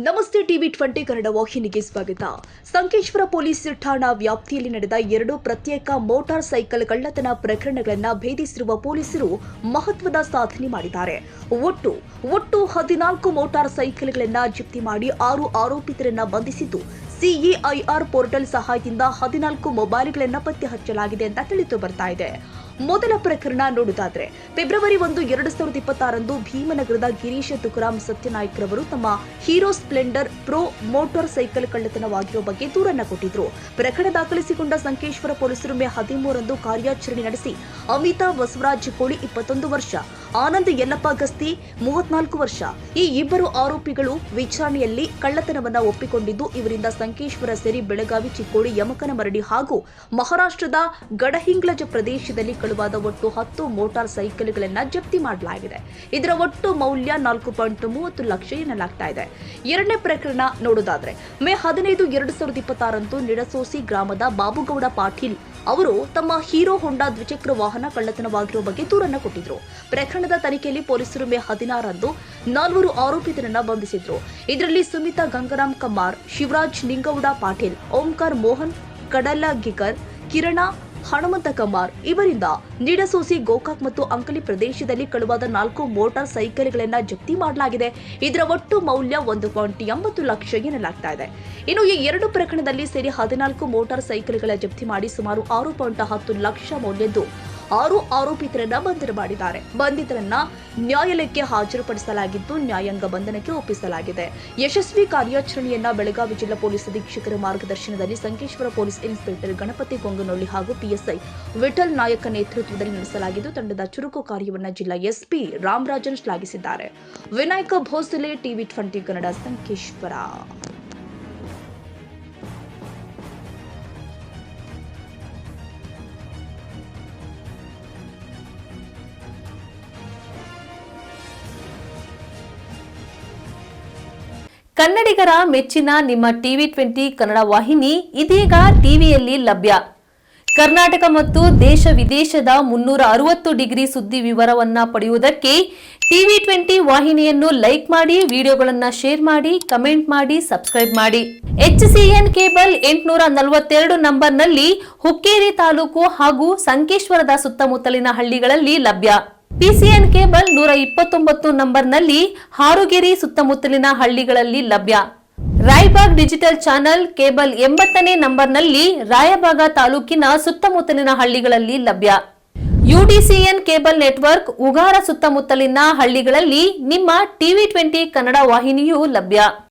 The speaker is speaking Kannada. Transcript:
ನಮಸ್ತೆ ಟಿವಿ 20 ಕನ್ನಡ ವಾಹಿನಿಗೆ ಸ್ವಾಗತ. ಸಂಕೇಶ್ವರ ಪೊಲೀಸ್ ಠಾಣಾ ವ್ಯಾಪ್ತಿಯಲ್ಲಿ ನಡೆದ 2 ಪ್ರತ್ಯೇಕ ಮೋಟಾರ್ ಸೈಕಲ್ ಕಳ್ಳತನ ಪ್ರಕರಣಗಳನ್ನು ಭೇದಿಸಿರುವ ಪೊಲೀಸರು ಮಹತ್ವದ ಸಾಧನೆ ಮಾಡಿದ್ದಾರೆ. ಒಟ್ಟು 14 ಮೋಟಾರ್ ಸೈಕಲ್ಗಳನ್ನು ಜಪ್ತಿ ಮಾಡಿ 6 ಆರೋಪಿತರನ್ನು ಬಂಧಿಸಿದ್ದು ಸಿಎಐಆರ್ ಪೋರ್ಟಲ್ ಸಹಾಯದಿಂದ 14 ಮೊಬೈಲ್ಗಳನ್ನು ಪತ್ತೆ ಹಚ್ಚಲಾಗಿದೆ ಅಂತ ತಿಳಿದು ಬರ್ತಾ ಇದೆ. ಮೊದಲ ಪ್ರಕರಣ ನೋಡುವುದಾದ್ರೆ ಫೆಬ್ರವರಿ 1, 2026 ಭೀಮನಗರದ ಗಿರೀಶ ತುಕಾರಾಂ ಸತ್ಯನಾಯ್ಕ ರವರು ತಮ್ಮ Hero Splendor Pro motorcycle ಕಳ್ಳತನವಾಗಿರುವ ಬಗ್ಗೆ ದೂರನ್ನ ಕೊಟ್ಟಿದ್ರು. ಪ್ರಕರಣ ದಾಖಲಿಸಿಕೊಂಡ ಸಂಕೇಶ್ವರ ಪೊಲೀಸರು ಮೇ 13 ಕಾರ್ಯಾಚರಣೆ ನಡೆಸಿ ಅಮಿತಾಬ್ ಬಸವರಾಜ್ ಕೋಳಿ 21 ವರ್ಷ, ಆನಂದ್ ಯಲ್ಲಪ್ಪ ಗಸ್ತಿ 34 ವರ್ಷ ಈ ಇಬ್ಬರು ಆರೋಪಿಗಳು ವಿಚಾರಣೆಯಲ್ಲಿ ಕಳ್ಳತನವನ್ನ ಒಪ್ಪಿಕೊಂಡಿದ್ದು ಇವರಿಂದ ಸಂಕೇಶ್ವರ ಸೇರಿ ಬೆಳಗಾವಿ, ಚಿಕ್ಕೋಡಿ, ಯಮಕನಮರಡಿ ಹಾಗೂ ಮಹಾರಾಷ್ಟ್ರದ ಗಡಹಿಂಗ್ಲಜ ಪ್ರದೇಶದಲ್ಲಿ ಕಳುವಾದ ಒಟ್ಟು 10 ಮೋಟಾರ್ ಸೈಕಲ್ಗಳನ್ನು ಜಪ್ತಿ ಮಾಡಲಾಗಿದೆ. ಇದರ ಒಟ್ಟು ಮೌಲ್ಯ 4.30 ಲಕ್ಷ ಎನ್ನಲಾಗ್ತಾ ಇದೆ. ಎರಡನೇ ಪ್ರಕರಣ ನೋಡೋದಾದ್ರೆ ಮೇ 15, 2026 ನಿಡಸೋಸಿ ಗ್ರಾಮದ ಬಾಬುಗೌಡ ಪಾಟೀಲ್ ಅವರು ತಮ್ಮ ಹೀರೋ ಹೊಂಡಾ ದ್ವಿಚಕ್ರ ವಾಹನ ಕಳ್ಳತನವಾಗಿರುವ ಬಗ್ಗೆ ದೂರನ್ನ ಕೊಟ್ಟಿದ್ರು. ಪ್ರಕರಣದ ತನಿಖೆಯಲ್ಲಿ ಪೊಲೀಸರು ಮೇ 16 4 ಆರೋಪಿತರನ್ನ ಬಂಧಿಸಿದ್ರು. ಇದರಲ್ಲಿ ಸುಮಿತಾ ಗಂಗಾರಾಮ್ ಕಮಾರ್, ಶಿವರಾಜ್ ನಿಂಗೌಡ ಪಾಟೀಲ್, ಓಂಕಾರ್ ಮೋಹನ್ ಕಡಲಗಿಕರ್, ಕಿರಣ ಹನುಮಂತ ಕಮಾರ್ ಇವರಿಂದ ನಿಡಸೋಸಿ, ಗೋಕಾಕ್ ಮತ್ತು ಅಂಕಲಿ ಪ್ರದೇಶದಲ್ಲಿ ಕಳುವಾದ 4 ಮೋಟಾರ್ ಸೈಕಲ್ಗಳನ್ನು ಜಪ್ತಿ ಮಾಡಲಾಗಿದೆ. ಇದರ ಒಟ್ಟು ಮೌಲ್ಯ 1.80 ಲಕ್ಷ ಎನ್ನಲಾಗ್ತಾ ಇದೆ. ಇನ್ನು ಈ 2 ಪ್ರಕರಣದಲ್ಲಿ ಸೇರಿ 14 ಮೋಟಾರ್ ಸೈಕಲ್ಗಳ ಜಪ್ತಿ ಮಾಡಿ ಸುಮಾರು 6.10 ಲಕ್ಷ ಮೌಲ್ಯದ್ದು 6 ಆರೋಪಿತರನ್ನ ಬಂಧನ ಮಾಡಿದ್ದಾರೆ. ಬಂಧಿತರನ್ನ ನ್ಯಾಯಾಲಯಕ್ಕೆ ಹಾಜರುಪಡಿಸಲಾಗಿದ್ದು ನ್ಯಾಯಾಂಗ ಬಂಧನಕ್ಕೆ ಒಪ್ಪಿಸಲಾಗಿದೆ. ಯಶಸ್ವಿ ಕಾರ್ಯಾಚರಣೆಯನ್ನ ಬೆಳಗಾವಿ ಜಿಲ್ಲಾ ಪೊಲೀಸ್ ಅಧೀಕ್ಷಕರ ಮಾರ್ಗದರ್ಶನದಲ್ಲಿ ಸಂಕೇಶ್ವರ ಪೊಲೀಸ್ ಇನ್ಸ್ಪೆಕ್ಟರ್ ಗಣಪತಿ ಗೊಂಗನೊಳ್ಳಿ ಹಾಗೂ ಪಿಎಸ್ಐ ವಿಠಲ್ ನಾಯಕ ನೇತೃತ್ವದಲ್ಲಿ ನಡೆಸಲಾಗಿದ್ದು ತಂಡದ ಚುರುಕು ಕಾರ್ಯವನ್ನು ಜಿಲ್ಲಾ ಎಸ್ಪಿ ರಾಮರಾಜನ್ ಶ್ಲಾಘಿಸಿದ್ದಾರೆ. ವಿನಾಯಕ ಭೋಸಲೆ, ಟಿವಿ 20 ಕನ್ನಡ, ಸಂಕೇಶ್ವರ. ಕನ್ನಡಿಗರ ಮೆಚ್ಚಿನ ನಿಮ್ಮ ಟಿವಿ 20 ಕನ್ನಡ ವಾಹಿನಿ ಇದೀಗ ಟಿವಿಯಲ್ಲಿ ಲಭ್ಯ. ಕರ್ನಾಟಕ ಮತ್ತು ದೇಶ ವಿದೇಶದ 360 ಡಿಗ್ರಿ ಸುದ್ದಿ ವಿವರವನ್ನ ಪಡೆಯುವುದಕ್ಕೆ ಟಿವಿ 20 ವಾಹಿನಿಯನ್ನು ಲೈಕ್ ಮಾಡಿ, ವಿಡಿಯೋಗಳನ್ನು ಶೇರ್ ಮಾಡಿ, ಕಮೆಂಟ್ ಮಾಡಿ, ಸಬ್ಸ್ಕ್ರೈಬ್ ಮಾಡಿ. HCN ಕೇಬಲ್ 842 ನಂಬರ್ನಲ್ಲಿ ಹುಕ್ಕೇರಿ ತಾಲೂಕು ಹಾಗೂ ಸಂಕೇಶ್ವರದ ಸುತ್ತಮುತ್ತಲಿನ ಹಳ್ಳಿಗಳಲ್ಲಿ ಲಭ್ಯ. PCN ಕೇಬಲ್ 129 ನಂಬರ್ನಲ್ಲಿ ಹಾರುಗೆರೆ ಸುತ್ತಮುತ್ತಲಿನ ಹಳ್ಳಿಗಳಲ್ಲಿ ಲಭ್ಯ. ರಾಯಬಾಗ್ ಡಿಜಿಟಲ್ ಚಾನೆಲ್ ಕೇಬಲ್ 80ನೇ ನಂಬರ್ನಲ್ಲಿ ರಾಯಬಾಗ ತಾಲೂಕಿನ ಸುತ್ತಮುತ್ತಲಿನ ಹಳ್ಳಿಗಳಲ್ಲಿ ಲಭ್ಯ. UDCN ಕೇಬಲ್ ನೆಟ್ವರ್ಕ್ ಉಗಾರ ಸುತ್ತಮುತ್ತಲಿನ ಹಳ್ಳಿಗಳಲ್ಲಿ ನಿಮ್ಮ ಟಿವಿ 20 ಕನ್ನಡ ವಾಹಿನಿಯೂ ಲಭ್ಯ.